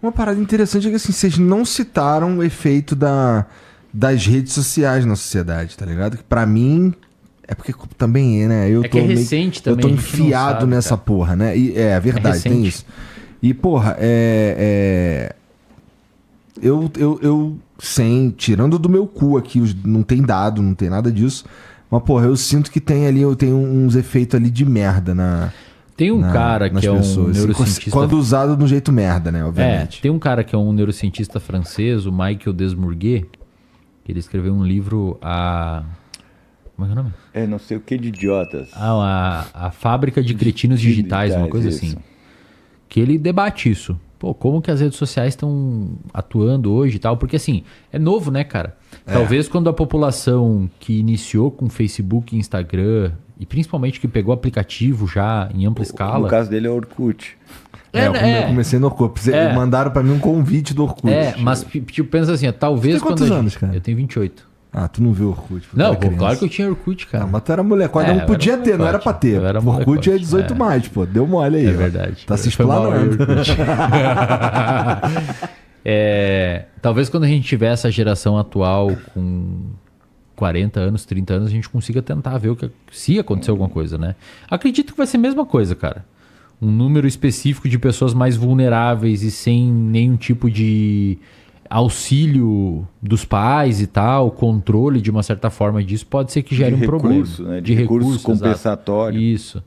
Uma parada interessante é que assim, vocês não citaram o efeito das redes sociais na sociedade, tá ligado? Que pra mim, é porque também é, né? Que é recente também. Eu tô enfiado sabe, nessa cara. porra, né? E é verdade, tem isso. E, porra, eu tirando do meu cu aqui, não tem dado, não tem nada disso. Mas, porra, eu sinto que eu tenho uns efeitos ali de merda Tem um cara que é um neurocientista... Quando usado de um jeito merda, né, obviamente. Tem um cara que é um neurocientista francês, o Michael Desmourguet, que ele escreveu um livro, como é que é o nome? Não sei o que de idiotas. A Fábrica de Cretinos Digitais, uma coisa assim. Que ele debate isso. Pô, como que as redes sociais estão atuando hoje e tal? Porque assim, é novo, né, cara? Talvez quando a população que iniciou com Facebook e Instagram, e principalmente que pegou aplicativo já em ampla escala... No caso dele é Orkut. Eu comecei no Orkut. Mandaram pra mim um convite do Orkut. Mas tipo, pensa assim, talvez... Você tem quantos anos, cara? Eu tenho 28. Ah, tu não viu Orkut? Não, claro que eu tinha Orkut, cara. Mas tu era mulher, não podia ter, não era pra ter. Orkut é 18 mais, pô. Deu mole aí. É verdade. Tá se explanando. Talvez quando a gente tiver essa geração atual com 40 anos, 30 anos, a gente consiga tentar ver se acontecer alguma coisa, né? Acredito que vai ser a mesma coisa, cara. Um número específico de pessoas mais vulneráveis e sem nenhum tipo de auxílio dos pais e tal, controle de uma certa forma disso, pode ser que gere um problema. Né? De recurso compensatório. Isso.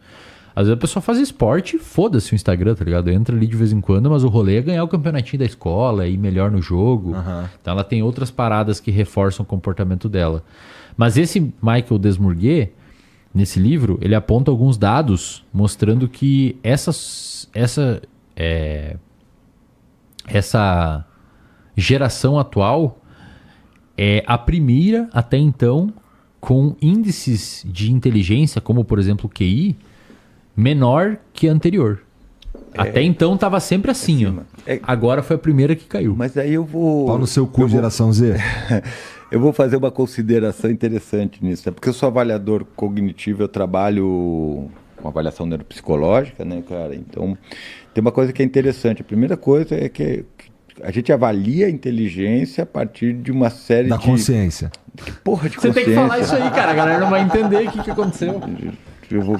Às vezes a pessoa faz esporte e foda-se o Instagram, tá ligado? Entra ali de vez em quando, mas o rolê é ganhar o campeonatinho da escola, ir melhor no jogo. Então ela tem outras paradas que reforçam o comportamento dela. Mas esse Michael Desmourguet, nesse livro, ele aponta alguns dados mostrando que essa geração atual é a primeira, até então, com índices de inteligência, como por exemplo o QI, menor que a anterior. Até então estava sempre assim, ó. Agora foi a primeira que caiu. Mas aí eu vou... Pau no seu cu, geração Z. Eu vou fazer uma consideração interessante nisso, né? Porque eu sou avaliador cognitivo, eu trabalho com avaliação neuropsicológica, né, cara? Então, tem uma coisa que é interessante. A primeira coisa é que a gente avalia a inteligência a partir de uma série da consciência. Que porra de Você consciência? Tem que falar isso aí, cara. A galera não vai entender o que aconteceu.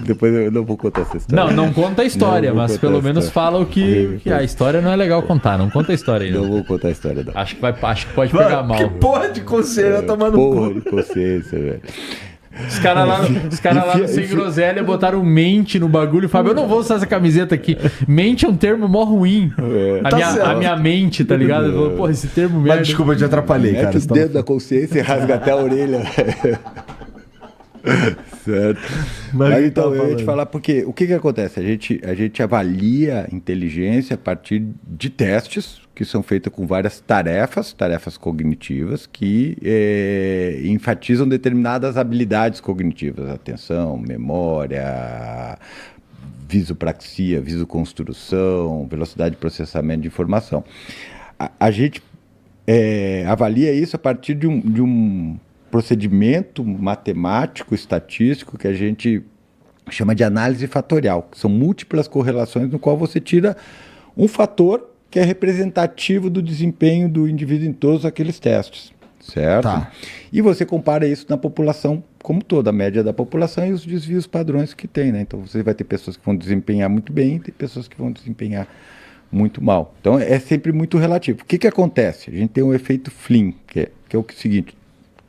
Depois eu não vou contar essa história. Não conta a história, mas pelo menos fala o que a história não é legal contar. Não conta a história aí. Não vou contar a história, não. Acho que pode pegar mal. Que porra de consciência tomando porra de consciência, velho. Os caras lá no Sem Groselha botaram mente no bagulho. Fábio, eu não vou usar essa camiseta aqui. Mente é um termo mó ruim. A minha mente, tá ligado? Eu falo, porra, esse termo merda. Mas desculpa, eu te atrapalhei, cara. Mete o dedo da consciência e rasga até a orelha. Certo. Mas então, eu ia te falar porque o que acontece? A gente avalia a inteligência a partir de testes que são feitos com várias tarefas cognitivas que enfatizam determinadas habilidades cognitivas, atenção, memória, visopraxia, visoconstrução, velocidade de processamento de informação. A gente avalia isso a partir de um procedimento matemático, estatístico, que a gente chama de análise fatorial, que são múltiplas correlações no qual você tira um fator que é representativo do desempenho do indivíduo em todos aqueles testes, certo? Tá. E você compara isso na população como toda, a média da população e os desvios padrões que tem, né? Então você vai ter pessoas que vão desempenhar muito bem e tem pessoas que vão desempenhar muito mal. Então é sempre muito relativo. O que acontece? A gente tem um efeito Flynn, que é o seguinte: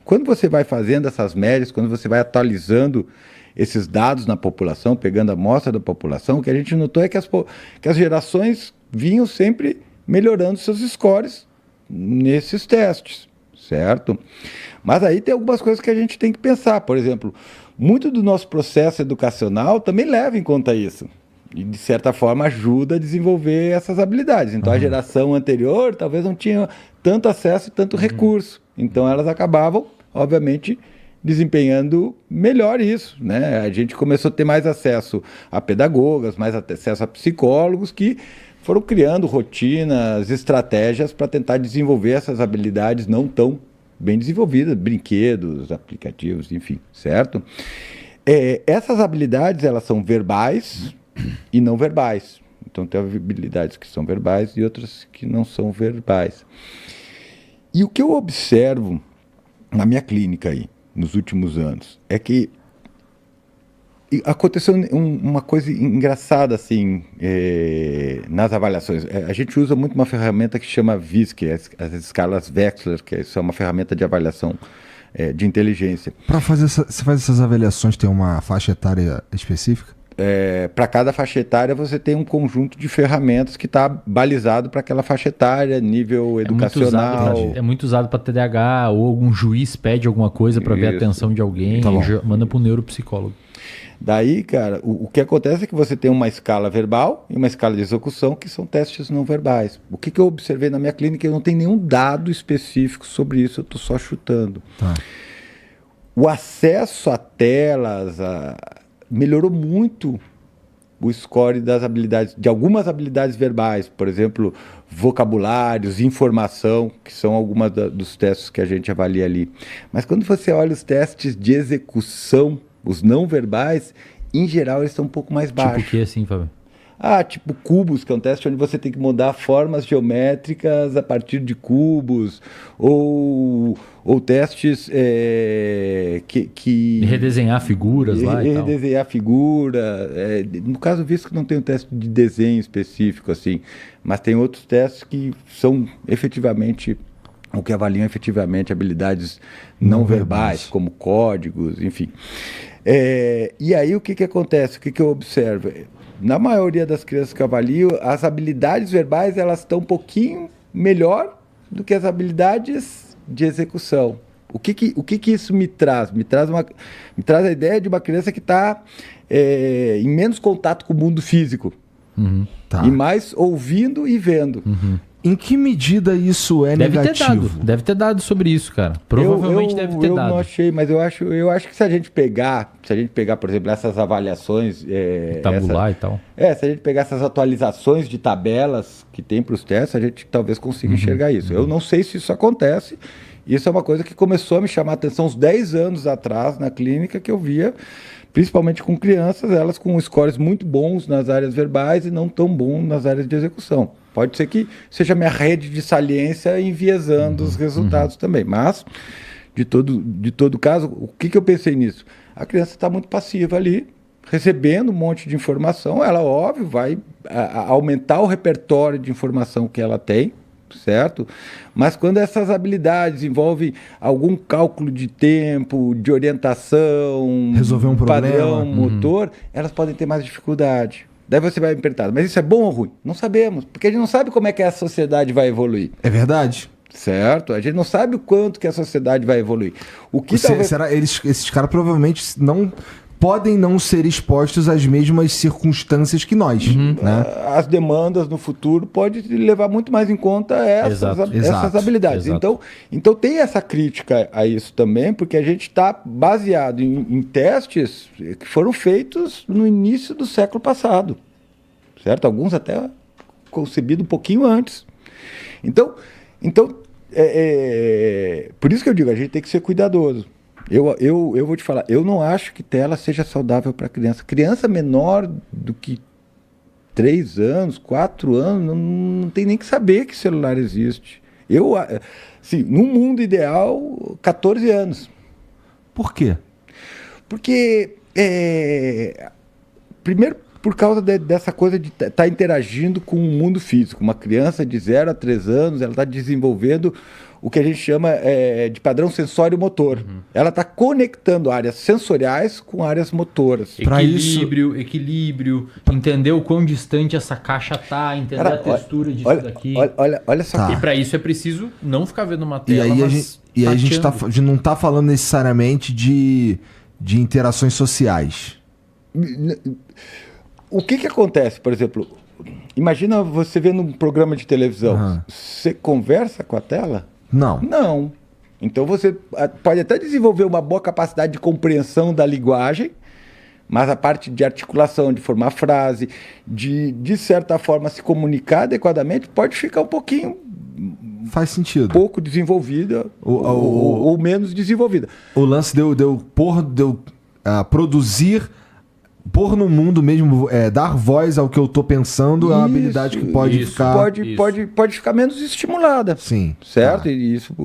quando você vai fazendo essas médias, quando você vai atualizando esses dados na população, pegando a amostra da população, o que a gente notou é que as gerações vinham sempre melhorando seus scores nesses testes, certo? Mas aí tem algumas coisas que a gente tem que pensar. Por exemplo, muito do nosso processo educacional também leva em conta isso. E, de certa forma, ajuda a desenvolver essas habilidades. Então, a geração anterior talvez não tinha tanto acesso e tanto recurso. Então, elas acabavam, obviamente, desempenhando melhor isso, né? A gente começou a ter mais acesso a pedagogas, mais acesso a psicólogos que foram criando rotinas, estratégias para tentar desenvolver essas habilidades não tão bem desenvolvidas, brinquedos, aplicativos, enfim, certo? Essas habilidades, elas são verbais e não verbais. Então tem habilidades que são verbais e outras que não são verbais. E o que eu observo na minha clínica aí, nos últimos anos, é que aconteceu uma coisa engraçada assim nas avaliações. A gente usa muito uma ferramenta que chama VIS, que é as escalas Wechsler, que é uma ferramenta de avaliação de inteligência. Para fazer você faz essas avaliações, tem uma faixa etária específica? Para cada faixa etária você tem um conjunto de ferramentas que está balizado para aquela faixa etária, nível educacional. É muito usado para TDAH, ou algum juiz pede alguma coisa para ver a atenção de alguém, manda para o neuropsicólogo. Daí, cara, o que acontece é que você tem uma escala verbal e uma escala de execução, que são testes não verbais. O que eu observei na minha clínica, eu não tenho nenhum dado específico sobre isso, eu estou só chutando. Tá. O acesso a telas melhorou muito o score das habilidades, de algumas habilidades verbais, por exemplo, vocabulários, informação, que são algumas dos testes que a gente avalia ali. Mas quando você olha os testes de execução, os não verbais, em geral, eles estão um pouco mais baixos. Tipo o que assim, Fábio? Tipo cubos, que é um teste onde você tem que mudar formas geométricas a partir de cubos, ou testes que... Redesenhar figuras lá e tal. Redesenhar figura. No caso, visto que não tem um teste de desenho específico, assim, mas tem outros testes que são efetivamente... o que avaliam efetivamente habilidades não verbais, como códigos, enfim. E aí o que acontece? O que eu observo? Na maioria das crianças que eu avalio, as habilidades verbais elas estão um pouquinho melhor do que as habilidades de execução. O que isso me traz? Me traz a ideia de uma criança que está em menos contato com o mundo físico. Tá. E mais ouvindo e vendo. Em que medida isso é negativo? Deve ter dado sobre isso, cara. Provavelmente deve ter dado. Eu não achei, mas eu acho que se a gente pegar, por exemplo, essas avaliações... tabular e tal. Se a gente pegar essas atualizações de tabelas que tem para os testes, a gente talvez consiga enxergar isso. Eu não sei se isso acontece. Isso é uma coisa que começou a me chamar a atenção uns 10 anos atrás na clínica, que eu via, principalmente com crianças, elas com scores muito bons nas áreas verbais e não tão bons nas áreas de execução. Pode ser que seja minha rede de saliência enviesando os resultados também. Mas, de todo caso, o que eu pensei nisso? A criança está muito passiva ali, recebendo um monte de informação. Ela, óbvio, vai aumentar o repertório de informação que ela tem, certo? Mas quando essas habilidades envolvem algum cálculo de tempo, de orientação, resolver um padrão motor, elas podem ter mais dificuldade. Daí você vai me perguntar, mas isso é bom ou ruim? Não sabemos, porque a gente não sabe como é que a sociedade vai evoluir. É verdade. Certo? A gente não sabe o quanto que a sociedade vai evoluir. Esses caras provavelmente podem não ser expostos às mesmas circunstâncias que nós. Né? As demandas no futuro podem levar muito mais em conta essas habilidades. Exato. Então tem essa crítica a isso também, porque a gente está baseado em testes que foram feitos no início do século passado. Certo? Alguns até concebidos um pouquinho antes. Então por isso que eu digo, a gente tem que ser cuidadoso. Eu vou te falar, eu não acho que tela seja saudável para criança. Criança menor do que 3 anos, 4 anos, não tem nem que saber que celular existe. Assim, no mundo ideal, 14 anos. Por quê? Porque, primeiro, por causa dessa coisa de estar interagindo com o mundo físico. Uma criança de 0 a 3 anos, ela está desenvolvendo o que a gente chama de padrão sensório-motor. Ela está conectando áreas sensoriais com áreas motoras. Equilíbrio, entender o quão distante essa caixa está, entender a textura disso daqui. Olha só. E para isso é preciso não ficar vendo uma tela, E aí a gente não está falando necessariamente de interações sociais. O que acontece, por exemplo, imagina você vendo um programa de televisão, você conversa com a tela? Não. Então você pode até desenvolver uma boa capacidade de compreensão da linguagem, mas a parte de articulação, de formar frase, de certa forma se comunicar adequadamente, pode ficar um pouquinho... Faz sentido. Pouco desenvolvida ou menos desenvolvida. O lance deu produzir pôr no mundo mesmo, dar voz ao que eu tô pensando é uma habilidade que pode ficar... Pode ficar menos estimulada. Sim. Certo? E isso...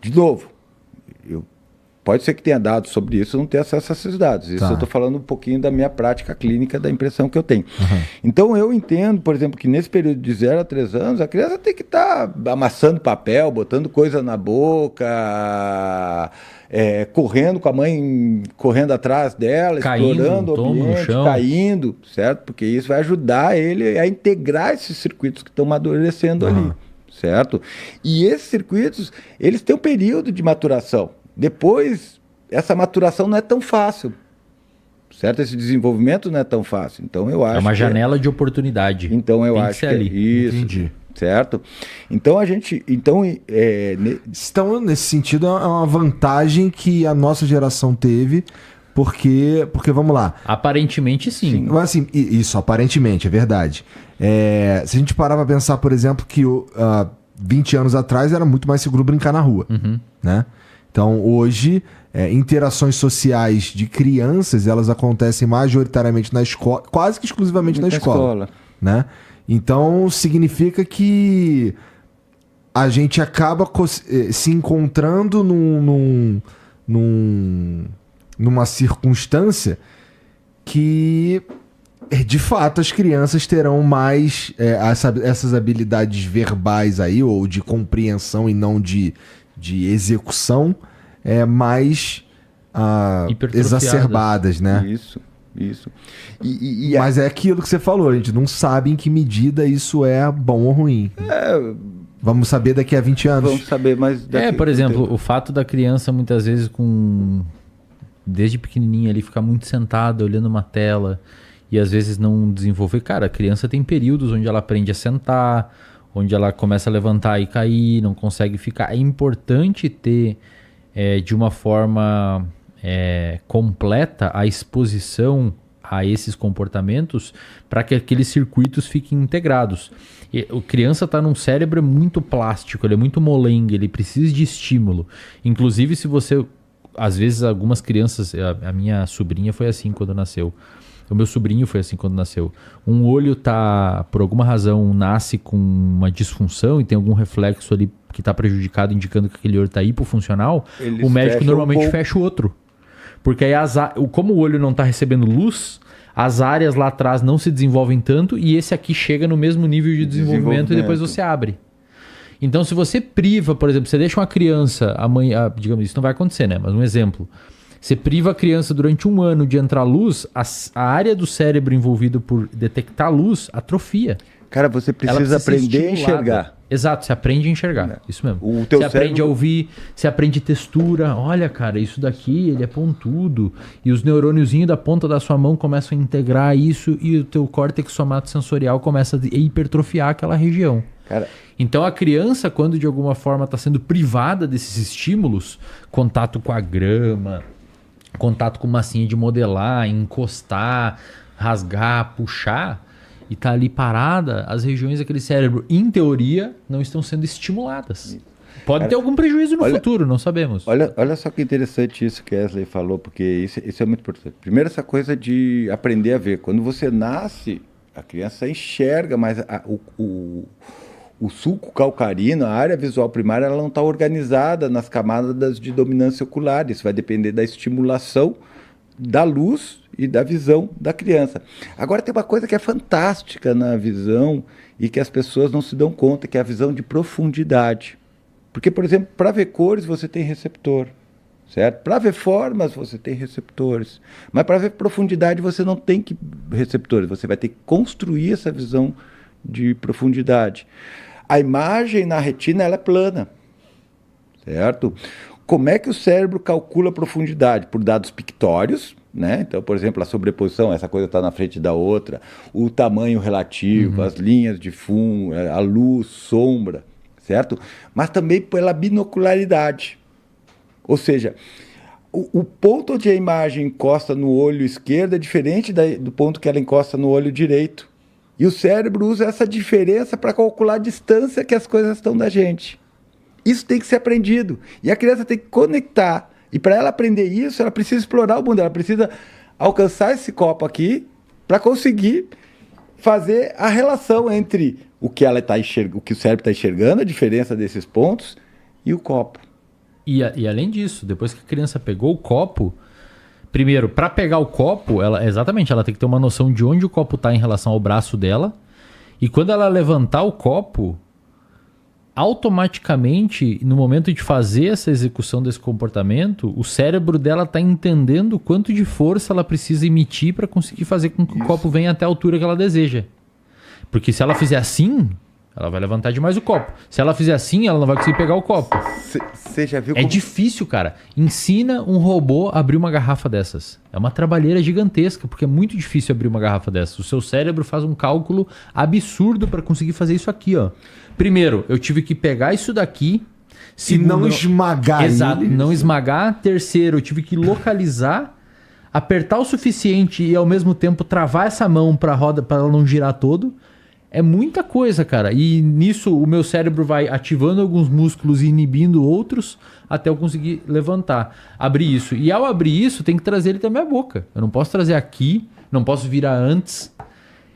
De novo, pode ser que tenha dados sobre isso, eu não tenho acesso a esses dados. Isso eu estou falando um pouquinho da minha prática clínica, da impressão que eu tenho. Então, eu entendo, por exemplo, que nesse período de 0 a 3 anos, a criança tem que estar amassando papel, botando coisa na boca, correndo com a mãe, correndo atrás dela, explorando o ambiente, caindo, certo? Porque isso vai ajudar ele a integrar esses circuitos que estão amadurecendo ali, certo? E esses circuitos, eles têm um período de maturação. Depois, essa maturação não é tão fácil, certo? Esse desenvolvimento não é tão fácil. Então, eu acho é uma janela de oportunidade. Então, eu acho que é isso. Entendi. Certo? Então, Então, nesse sentido, é uma vantagem que a nossa geração teve, porque vamos lá. Aparentemente, sim. Mas, assim, isso, aparentemente, é verdade. Se a gente parar pra pensar, por exemplo, que 20 anos atrás era muito mais seguro brincar na rua, né? Então, hoje, interações sociais de crianças, elas acontecem majoritariamente na escola, quase que exclusivamente na escola. Né? Então, significa que a gente acaba se encontrando numa circunstância que, de fato, as crianças terão mais essas habilidades verbais aí, ou de compreensão e não de execução, mais exacerbadas, né? Isso. Mas é aquilo que você falou, a gente não sabe em que medida isso é bom ou ruim. Vamos saber daqui a 20 anos. Vamos saber mais daqui. Por exemplo, o fato da criança muitas vezes desde pequenininha ali ficar muito sentada olhando uma tela e às vezes não desenvolver. Cara, a criança tem períodos onde ela aprende a sentar, onde ela começa a levantar e cair, não consegue ficar. É importante ter, de uma forma completa, a exposição a esses comportamentos para que aqueles circuitos fiquem integrados. A criança está num cérebro muito plástico, ele é muito molengue, ele precisa de estímulo. Inclusive, se você... Às vezes, algumas crianças... A minha sobrinha foi assim quando nasceu. O meu sobrinho foi assim quando nasceu. Um olho por alguma razão, nasce com uma disfunção e tem algum reflexo ali que está prejudicado, indicando que aquele olho está hipofuncional. O médico normalmente fecha o outro. Porque aí, como o olho não está recebendo luz, as áreas lá atrás não se desenvolvem tanto e esse aqui chega no mesmo nível de desenvolvimento e depois você abre. Então, se você priva, por exemplo, você deixa uma criança, digamos, isso não vai acontecer, né? Mas um exemplo. Você priva a criança durante 1 ano de entrar luz, a área do cérebro envolvida por detectar luz atrofia. Cara, você precisa aprender a enxergar. Exato, você aprende a enxergar. Isso mesmo. Você aprende a ouvir, você aprende textura. Olha, cara, isso daqui, ele é pontudo. E os neurôniozinhos da ponta da sua mão começam a integrar isso e o teu córtex somatosensorial começa a hipertrofiar aquela região. Cara, então a criança, quando de alguma forma está sendo privada desses estímulos, contato com a grama, contato com massinha de modelar, encostar, rasgar, puxar, e tá ali parada, as regiões daquele cérebro, em teoria, não estão sendo estimuladas. Pode ter algum prejuízo no futuro, não sabemos. Olha só que interessante isso que Wesley falou, porque isso é muito importante. Primeiro, essa coisa de aprender a ver. Quando você nasce, a criança enxerga, mas o sulco calcarino, a área visual primária, ela não está organizada nas camadas de dominância ocular. Isso vai depender da estimulação da luz e da visão da criança. Agora, tem uma coisa que é fantástica na visão e que as pessoas não se dão conta, que é a visão de profundidade. Porque, por exemplo, para ver cores você tem receptor, certo? Para ver formas você tem receptores. Mas para ver profundidade você não tem receptores, você vai ter que construir essa visão de profundidade. A imagem na retina ela é plana, certo? Como é que o cérebro calcula a profundidade? Por dados pictórios, né? Então, por exemplo, a sobreposição, essa coisa está na frente da outra, o tamanho relativo, as linhas de fundo, a luz, sombra, certo? Mas também pela binocularidade. Ou seja, o ponto onde a imagem encosta no olho esquerdo é diferente do ponto que ela encosta no olho direito. E o cérebro usa essa diferença para calcular a distância que as coisas estão da gente. Isso tem que ser aprendido. E a criança tem que conectar. E para ela aprender isso, ela precisa explorar o mundo. Ela precisa alcançar esse copo aqui para conseguir fazer a relação entre o que ela tá o que o cérebro está enxergando, a diferença desses pontos e o copo. E além disso, depois que a criança pegou o copo, primeiro, para pegar o copo, ela tem que ter uma noção de onde o copo está em relação ao braço dela. E quando ela levantar o copo, automaticamente, no momento de fazer essa execução desse comportamento, o cérebro dela está entendendo quanto de força ela precisa emitir para conseguir fazer com que o copo venha até a altura que ela deseja. Porque se ela fizer assim, ela vai levantar demais o copo. Se ela fizer assim, ela não vai conseguir pegar o copo. Você já viu É difícil, cara. Ensina um robô a abrir uma garrafa dessas. É uma trabalheira gigantesca, porque é muito difícil abrir uma garrafa dessas. O seu cérebro faz um cálculo absurdo para conseguir fazer isso aqui, ó. Primeiro, eu tive que pegar isso daqui. Segundo, não esmagar. Exato, não esmagar. Terceiro, eu tive que localizar, apertar o suficiente e ao mesmo tempo travar essa mão para a roda, para ela não girar todo. É muita coisa, cara. E nisso o meu cérebro vai ativando alguns músculos e inibindo outros até eu conseguir levantar. Abrir isso. E ao abrir isso, tem que trazer ele da minha boca. Eu não posso trazer aqui, não posso virar antes.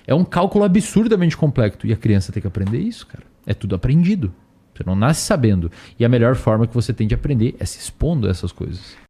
É um cálculo absurdamente complexo. E a criança tem que aprender isso, cara. É tudo aprendido. Você não nasce sabendo. E a melhor forma que você tem de aprender é se expondo a essas coisas.